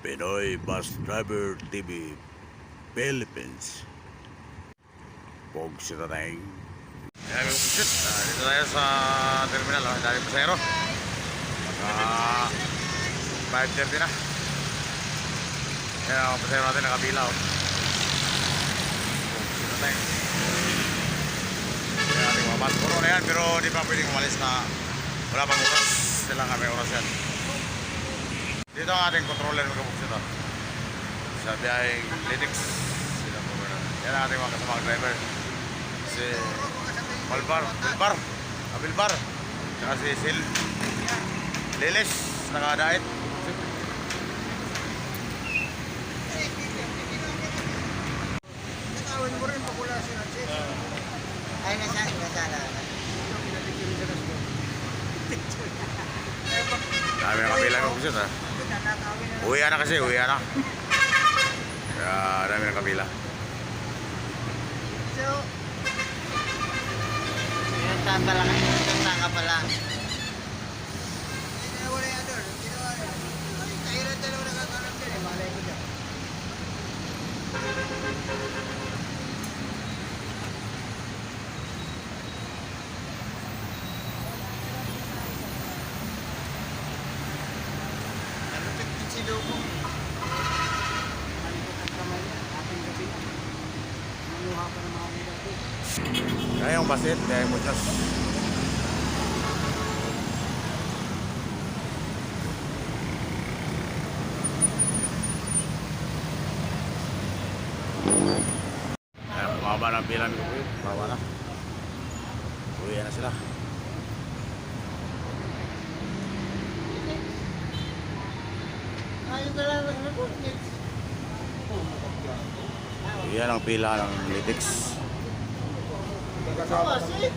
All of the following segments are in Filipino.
Pinoy Bus Driver TV Philippines. Pog si Tatay. Ayan, shit. Dito tayo sa terminal. Dahil pasero. 5:30 na. Ayan ang pasero natin nakabilaw. Pog si Tatay. Ayan ating mga bus. Puro na yan pero di pa pwedeng umalis na wala pang oras. Sila kami oras yan. Dito ang ating controller magkabuksit ito. Sa biyaheng Linux. Yan ang ating mga kasamang driver. Si Bilbar. Saka si Sil Lilis. Nakadait. Nakawin mo rin populasyon at sis. Ay, nasala. Dami na kabilang kabuksit ha. Uwi na kasi, uwi na. Kaya dami na kabila. So, yung tanda lang, yung tanga pa lang. Wala yan doon. Kahirap dalawa na kakaroon din eh. Malay ko dyan. Nalupit din si Lugong. Nalikot ang kamay niya. Ating gabi. Maluha pa ng mga gabi. Kaya yung basit, kaya yung muchas. Ayan, bumaba ng pila ng kukuit. Bumaba na. Uwi na sila. Ayun ka lang nag-report. Yan ang pila ng Litix. Kumasi.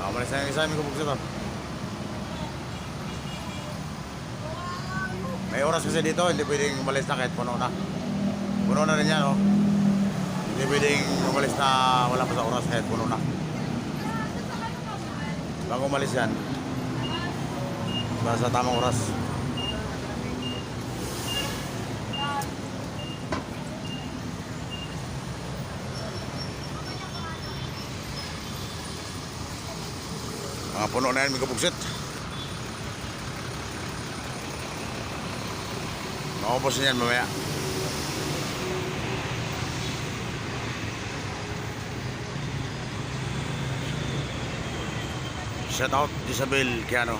Malis na yung isa, may kubuksit ito. May oras kasi dito, hindi pwedeng umalis na kahit puno na. Puno na rin yan, oh. Hindi pwedeng umalis na wala pa sa oras kahit puno na. Bago umalis yan, para sa tamang oras. Mga puno na yan, may kabuksit. Maubos na yan mamaya. Shout out Isabel Kiano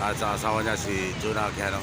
at sa asawa niya si Juna Kiano.